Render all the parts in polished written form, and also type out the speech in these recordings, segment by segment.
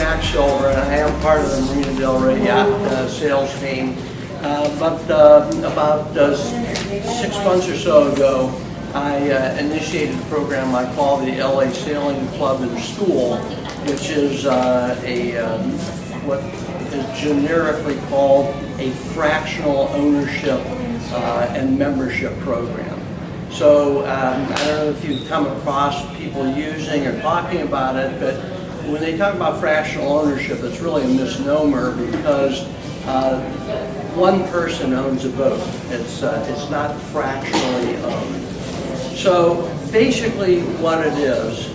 Jack Silver, and I am part of the Marina Del Rey Yacht sales team. But about 6 months or so ago, I initiated a program I call the LA Sailing Club and School, which is what is generically called a fractional ownership and membership program. So I don't know if you've come across people using or talking about it, but when they talk about fractional ownership, it's really a misnomer because one person owns a boat. It's not fractionally owned. So basically what it is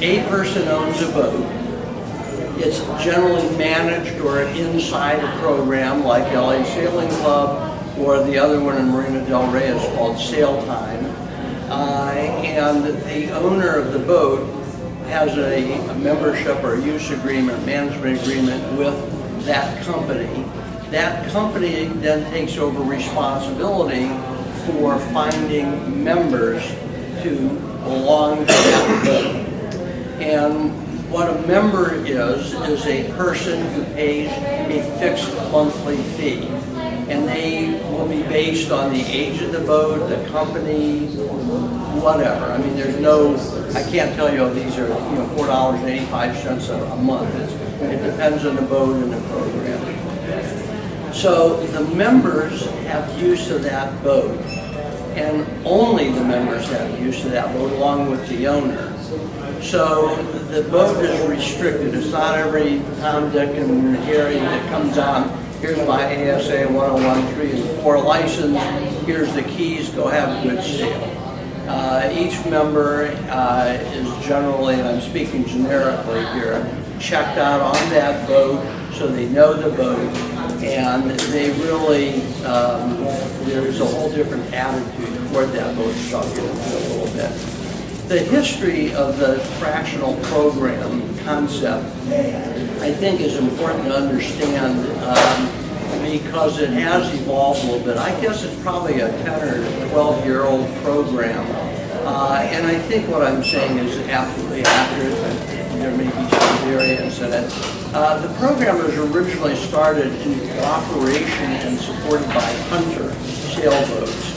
a person owns a boat. It's generally managed or inside a program like LA Sailing Club, or the other one in Marina Del Rey is called Sail Time. And the owner of the boat has a membership or a use agreement, management agreement with that company. That company then takes over responsibility for finding members to belong to that boat. And what a member is a person who pays a fixed monthly fee. And they will be based on the age of the boat, the company, whatever. I mean, there's no, I can't tell you, oh, these are $4.85 a month. It depends on the boat and the program. So the members have use of that boat, and only the members have use of that boat along with the owner. So the boat is restricted. It's not every Tom, Dick, and Harry that comes on. Here's my ASA 101, 3, and 4 license. Here's the keys. Go have a good sail. Each member is generally, and I'm speaking generically here, checked out on that boat so they know the boat, and they really, there's a whole different attitude toward that boat, which I'll get into a little bit. The history of the fractional program concept, I think, is important to understand because it has evolved a little bit. I guess it's probably a 10 or 12-year-old program, and I think what I'm saying is absolutely accurate, but there may be some variance in it. The program was originally started in cooperation and supported by Hunter sailboats.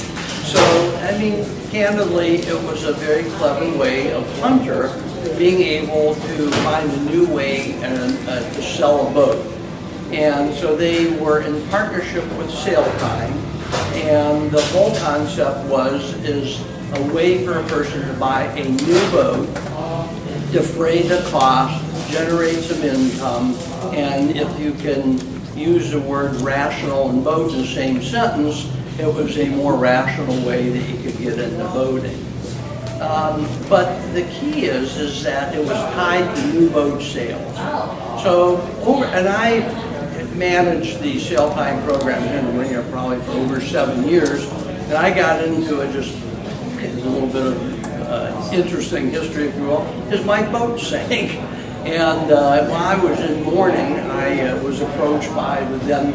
So, I mean, candidly, it was a very clever way of Hunter being able to find a new way to sell a boat. And so they were in partnership with Sail Time, and the whole concept is a way for a person to buy a new boat, defray the cost, generate some income, and if you can use the word rational and boat in the same sentence, it was a more rational way that you could get into boating. But the key is that it was tied to new boat sales. So, and I managed the Sail Time program here in the Marina probably for over 7 years, and I got into it just a little bit of interesting history, if you will, is my boat sank. And while I was in mourning, I was approached by the then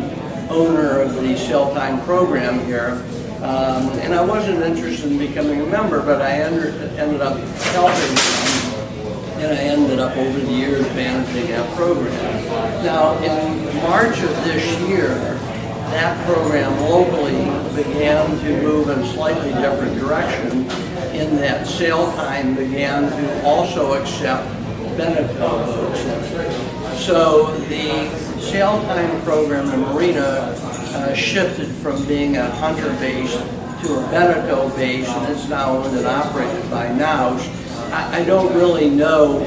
owner of the Sail Time program here, and I wasn't interested in becoming a member, but I ended up helping them, and I ended up over the years managing that program. Now, in March of this year, that program locally began to move in a slightly different direction in that Sail Time began to also accept Beneco boats. So the Sail Time program in Marina shifted from being a Hunter base to a Beneco base, and it's now owned and operated by Naus. I don't really know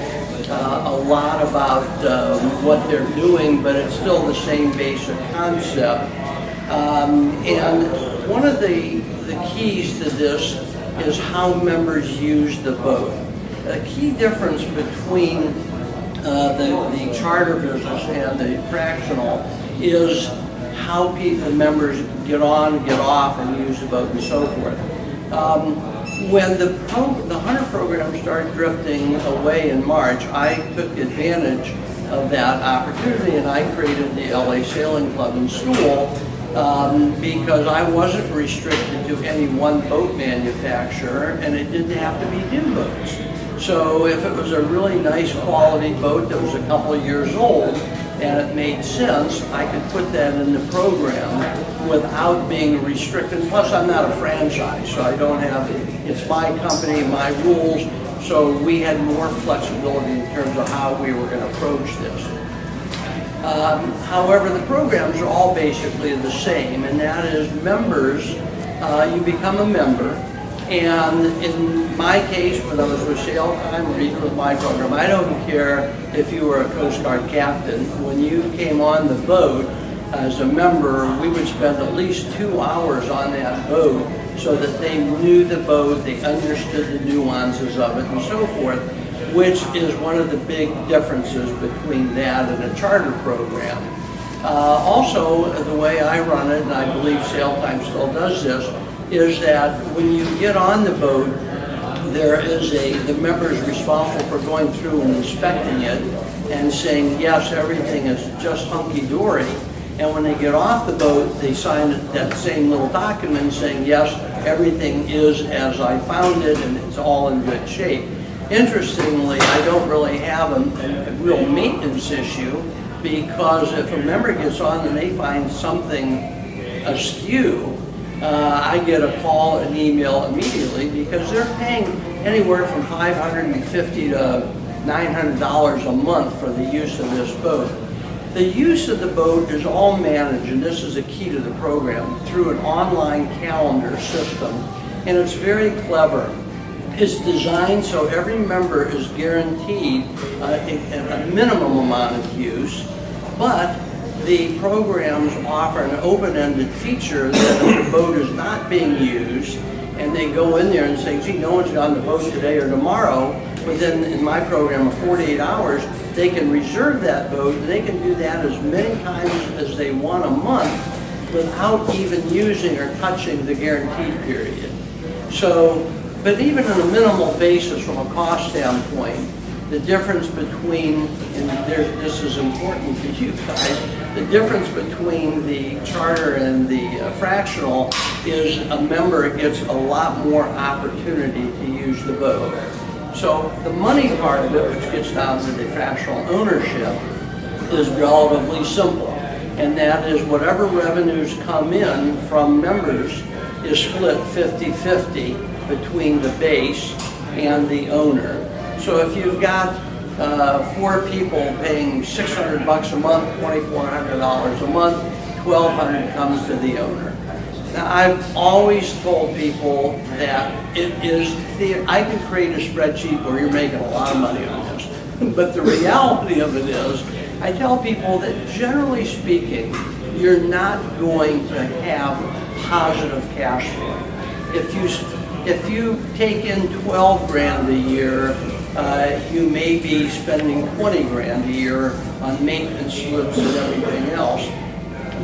a lot about what they're doing, but it's still the same basic concept. And one of the keys to this is how members use the boat. A key difference between the charter business and the fractional is how the members get on, get off, and use the boat and so forth. When the Hunter program started drifting away in March, I took advantage of that opportunity and I created the LA Sailing Club and School because I wasn't restricted to any one boat manufacturer, and it didn't have to be new boats. So if it was a really nice quality boat that was a couple of years old and it made sense, I could put that in the program without being restricted. Plus, I'm not a franchise, so I don't have, it's my company, my rules, so we had more flexibility in terms of how we were going to approach this. However, the programs are all basically the same, and that is members, you become a member, and in my case, when I was with Sail Time or even with my program, I don't care if you were a Coast Guard captain. When you came on the boat as a member, we would spend at least 2 hours on that boat so that they knew the boat, they understood the nuances of it and so forth, which is one of the big differences between that and a charter program. Also, the way I run it, and I believe Sail Time still does this, is that when you get on the boat, there is the member is responsible for going through and inspecting it and saying, yes, everything is just hunky-dory. And when they get off the boat, they sign that same little document saying, yes, everything is as I found it and it's all in good shape. Interestingly, I don't really have a real maintenance issue, because if a member gets on and they find something askew, I get a call and email immediately, because they're paying anywhere from $550 to $900 a month for the use of this boat. The use of the boat is all managed, and this is a key to the program, through an online calendar system, and it's very clever. It's designed so every member is guaranteed a minimum amount of use, but the programs offer an open-ended feature that if the boat is not being used, and they go in there and say, gee, no one's on the boat today or tomorrow, within, in my program, of 48 hours, they can reserve that boat, and they can do that as many times as they want a month without even using or touching the guaranteed period. So, but even on a minimal basis from a cost standpoint, the difference between, and this is important to you guys, the difference between the charter and the fractional is a member gets a lot more opportunity to use the boat. So the money part of it, which gets down to the fractional ownership, is relatively simple. And that is whatever revenues come in from members is split 50-50 between the base and the owner. So if you've got 4 people paying $600 a month, $2,400 a month, $1,200 comes to the owner. Now, I've always told people that I can create a spreadsheet where you're making a lot of money on this, but the reality of it is, I tell people that generally speaking, you're not going to have positive cash flow. If you take in 12 grand a year, you may be spending 20 grand a year on maintenance slips and everything else.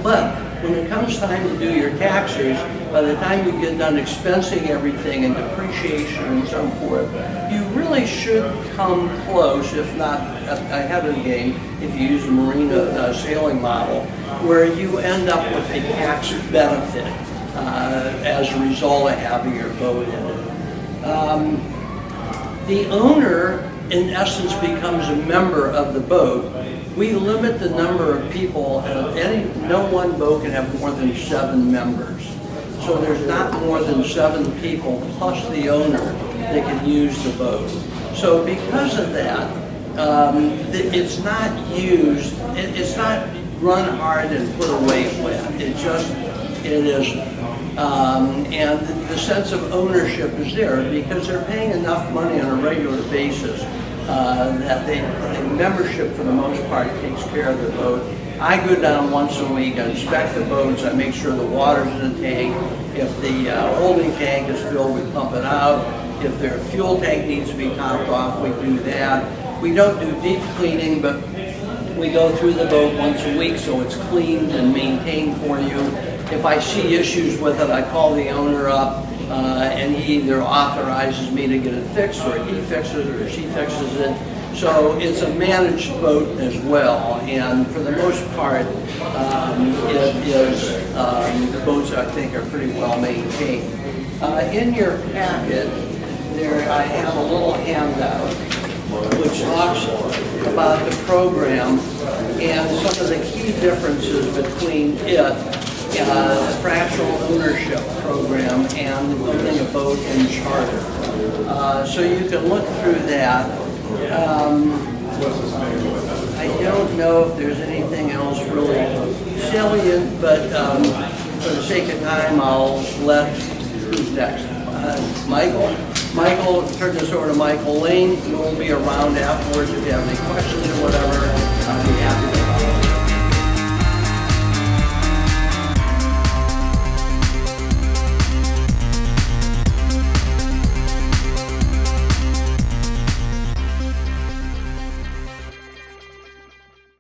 But when it comes time to do your taxes, by the time you get done expensing everything and depreciation and so forth, you really should come close, if not ahead of the game, if you use the Marina Sailing model, where you end up with a tax benefit as a result of having your boat in it. The owner, in essence, becomes a member of the boat. We limit the number of people, no one boat can have more than 7 members. So there's not more than 7 people plus the owner that can use the boat. So because of that, it's not used, it's not run hard and put away wet. It is, and the sense of ownership is there because they're paying enough money on a regular basis that the membership for the most part takes care of the boat. I go down once a week, I inspect the boats, I make sure the water's in the tank. If the holding tank is filled, we pump it out. If their fuel tank needs to be topped off, we do that. We don't do deep cleaning, but we go through the boat once a week so it's cleaned and maintained for you. If I see issues with it, I call the owner up and he either authorizes me to get it fixed, or he fixes it, or she fixes it. So it's a managed boat as well, and for the most part, the boats I think are pretty well maintained. In your packet, there I have a little handout which talks about the program and some of the key differences between the fractional ownership program and building a boat and charter. So you can look through that. I don't know if there's anything else really salient, but for the sake of time, I'll let, who's next? Michael? Michael, turn this over to Michael Lane. He will be around afterwards if you have any questions or whatever.